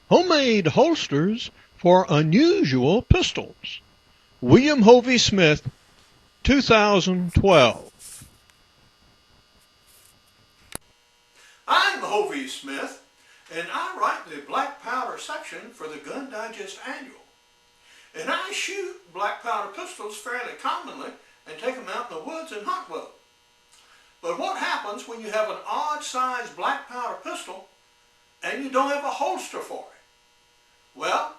Homemade holsters for unusual pistols. William Hovey Smith, 2012. I'm Hovey Smith, and I write the black powder section for the Gun Digest Annual. And I shoot black powder pistols fairly commonly and take them out in the woods and hunt with them. But what happens when you have an odd-sized black powder pistol and you don't have a holster for it? Well,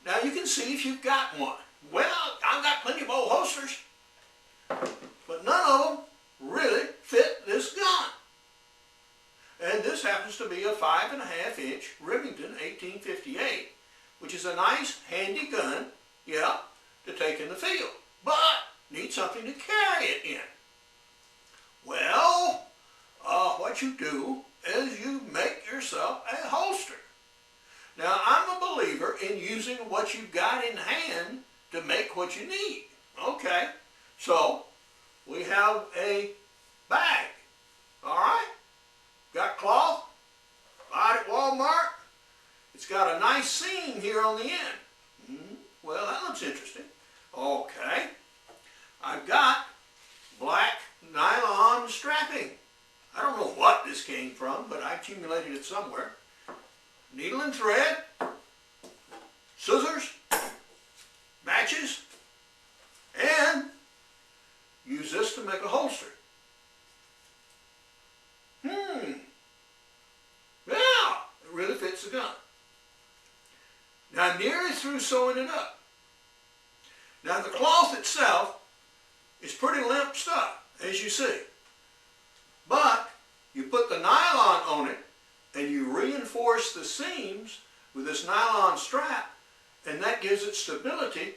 now you can see if you've got one. Well, I've got plenty of old holsters, but none of them really fit this gun. And this happens to be a 5.5-inch Remington 1858, which is a nice, handy gun, yeah, to take in the field, but need something to carry it in. Well, what you do is you make yourself a holster. Now, I'm a believer in using what you've got in hand to make what you need. Okay, so we have a bag, all right? Got cloth, bought it at Walmart. It's got a nice seam here on the end. Well, that looks interesting. Okay, I've got black nylon strapping. I don't know what this came from, but I accumulated it somewhere. Needle and thread, scissors, matches, and use this to make a holster. Yeah, it really fits the gun. Now I'm nearly through sewing it up. Now the cloth itself is pretty limp stuff, as you see. But you put the nylon on it and you reinforce the seams with this nylon strap, and that gives it stability,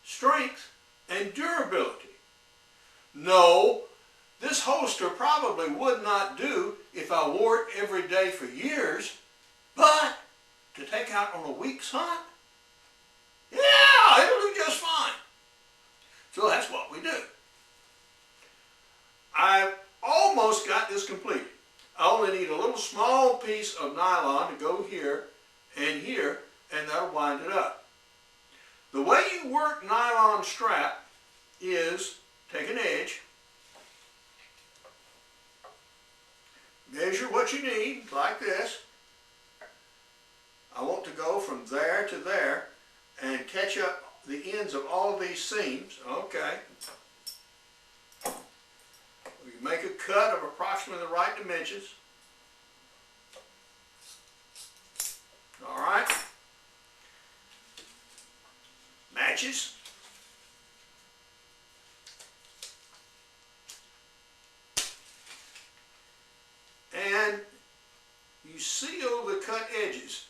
strength, and durability. No, this holster probably would not do if I wore it every day for years, but to take out on a week's hunt, yeah, it'll do just fine. So that's what we do. I've almost got this completed. I only need a little small piece of nylon to go here, and that'll wind it up. The way you work nylon strap is take an edge, measure what you need, like this. I want to go from there to there and catch up the ends of all these seams. Okay. We make a cut of approximately the right dimensions. All right. Matches. And you seal the cut edges.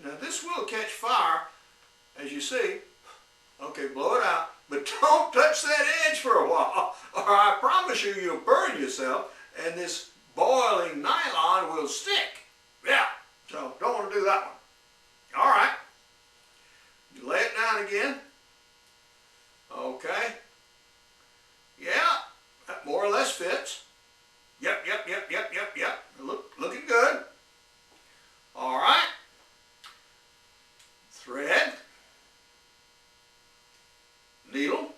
Now this will catch fire, as you see. Okay, blow it out, but don't touch that edge for a while, or I promise you, you'll burn yourself, and this boiling nylon will stick. Yeah, so don't want to do that one. All right, you lay it down again. Okay, yeah, that more or less fits. Yep. Looking good. All right. Thread. Needle.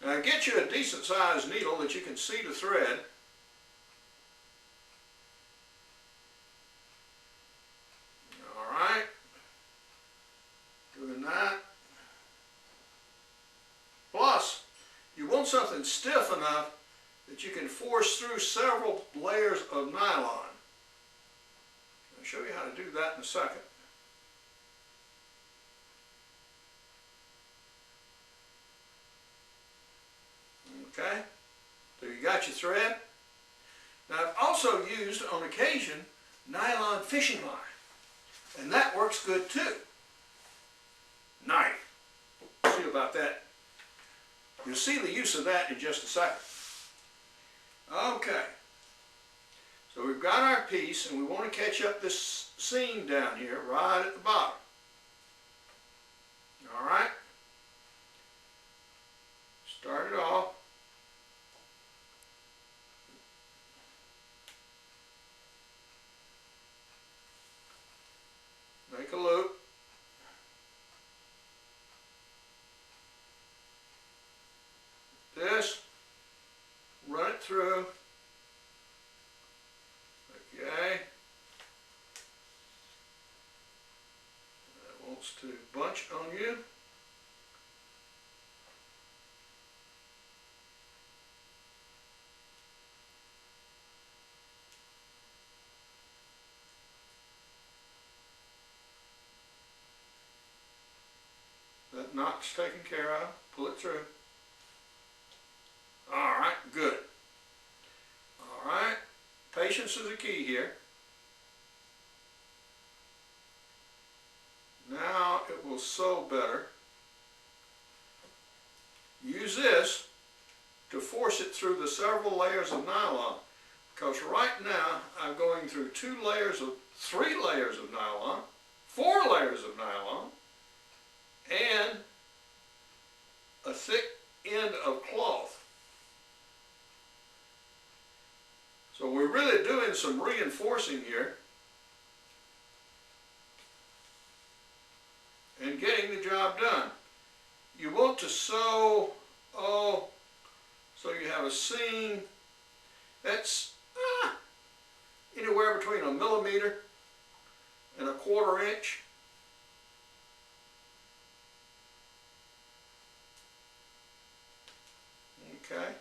Now get you a decent sized needle that you can see the thread. Plus, you want something stiff enough that you can force through several layers of nylon. I'll show you how to do that in a second. Okay, so you got your thread. Now I've also used on occasion nylon fishing line, and that works good too. Knife. See about that. You'll see the use of that in just a second. Okay, so we've got our piece, and we want to catch up this seam down here right at the bottom. it through. Okay. That wants to bunch on you. That knot's taken care of. Pull it through. All right, good. All right, patience is the key here. Now it will sew better. Use this to force it through the several layers of nylon, because right now I'm going through 3 layers of nylon, 4 layers of nylon, and a thick end of cloth. So we're really doing some reinforcing here and getting the job done. You want to sew, so you have a seam that's anywhere between 1 millimeter and 1/4 inch. Okay,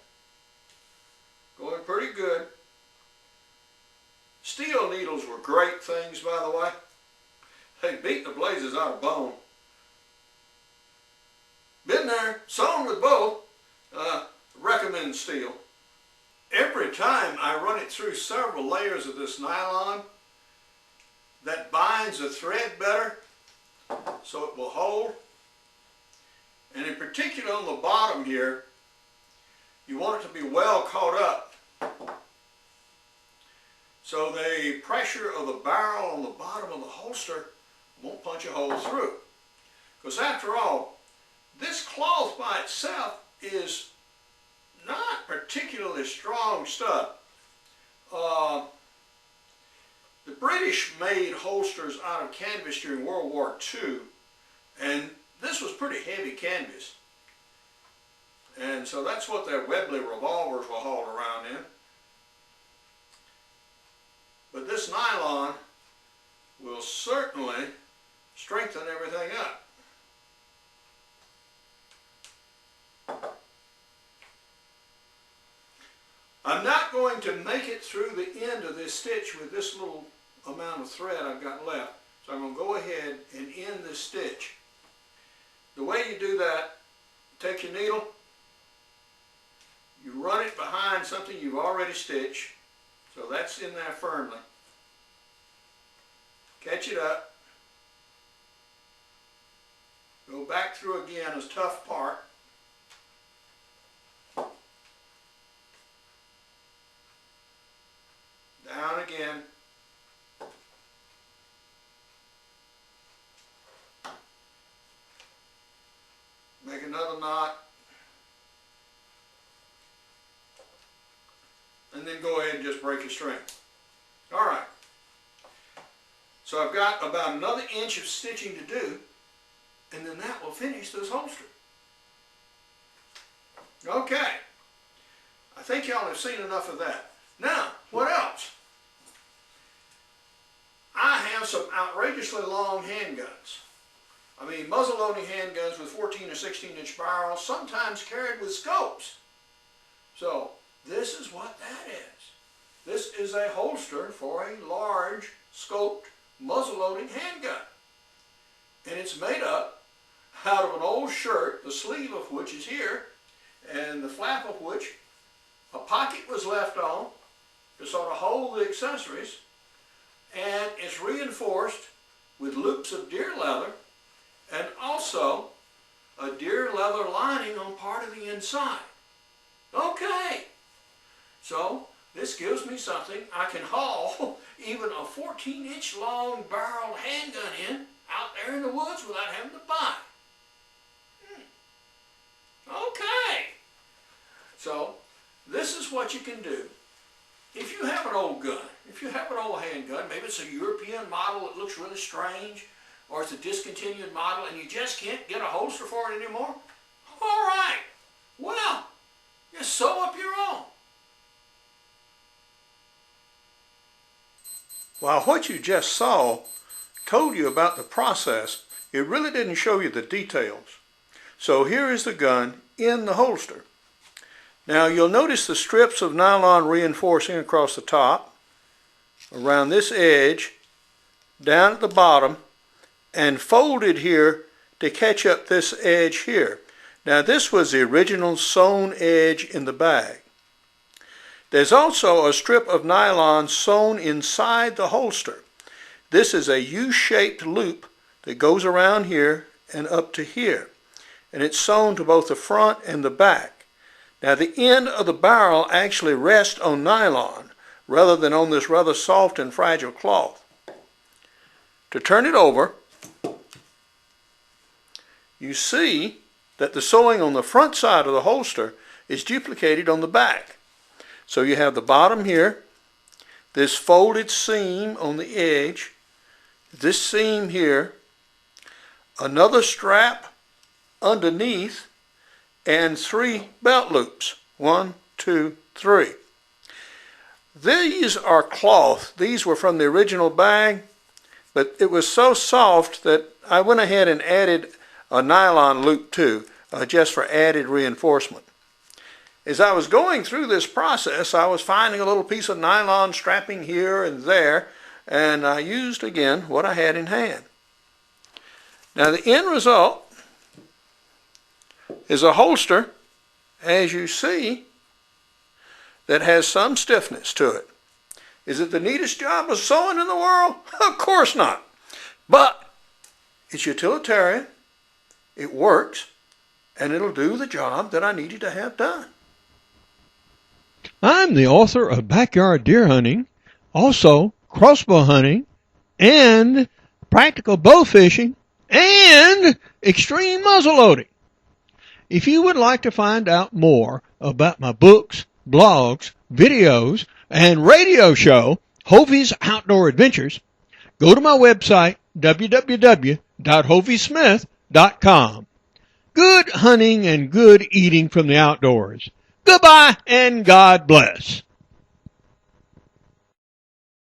going pretty good. Steel needles were great things, by the way. They beat the blazes out of bone. Been there, sewn with both. Recommend steel. Every time I run it through several layers of this nylon, that binds the thread better so it will hold. And in particular on the bottom here, you want it to be well caught up, so the pressure of the barrel on the bottom of the holster won't punch a hole through. Because after all, this cloth by itself is not particularly strong stuff. The British made holsters out of canvas during World War II, and this was pretty heavy canvas. And so that's what their Webley revolvers were hauled around in. But this nylon will certainly strengthen everything up. I'm not going to make it through the end of this stitch with this little amount of thread I've got left. So I'm going to go ahead and end this stitch. The way you do that, take your needle, you run it behind something you've already stitched, so that's in there firmly. Catch it up. Go back through again this tough part. Down again. Make another knot. And then go ahead and just break your string. All right. So I've got about another inch of stitching to do, and then that will finish this holster. Okay. I think y'all have seen enough of that. Now, what else? I have some outrageously long handguns. I mean, muzzle-loading handguns with 14 or 16-inch barrels, sometimes carried with scopes. So, this is what that is. This is a holster for a large, scoped, muzzle-loading handgun. And it's made up out of an old shirt, the sleeve of which is here, and the flap of which a pocket was left on to sort of hold the accessories, and it's reinforced with loops of deer leather and also a deer leather lining on part of the inside. Okay, so this gives me something I can haul even a 14-inch long barrel handgun in out there in the woods without having to buy. Okay, so this is what you can do. If you have an old gun, if you have an old handgun, maybe it's a European model that looks really strange, or it's a discontinued model and you just can't get a holster for it anymore, all right, well, just sew up your own. While what you just saw told you about the process, it really didn't show you the details. So here is the gun in the holster. Now you'll notice the strips of nylon reinforcing across the top, around this edge, down at the bottom, and folded here to catch up this edge here. Now this was the original sewn edge in the bag. There's also a strip of nylon sewn inside the holster. This is a U-shaped loop that goes around here and up to here. And it's sewn to both the front and the back. Now the end of the barrel actually rests on nylon rather than on this rather soft and fragile cloth. To turn it over, you see that the sewing on the front side of the holster is duplicated on the back. So you have the bottom here, this folded seam on the edge, this seam here, another strap underneath, and 3 belt loops. 1, 2, 3. These are cloth. These were from the original bag, but it was so soft that I went ahead and added a nylon loop too, just for added reinforcement. As I was going through this process, I was finding a little piece of nylon strapping here and there, and I used again what I had in hand. Now the end result is a holster, as you see, that has some stiffness to it. Is it the neatest job of sewing in the world? Of course not. But it's utilitarian, it works, and it'll do the job that I needed to have done. I'm the author of Backyard Deer Hunting, also crossbow hunting, and practical bow fishing, and extreme muzzleloading. If you would like to find out more about my books, blogs, videos, and radio show, Hovey's Outdoor Adventures, go to my website, www.hoveysmith.com. Good hunting and good eating from the outdoors. Goodbye and God bless.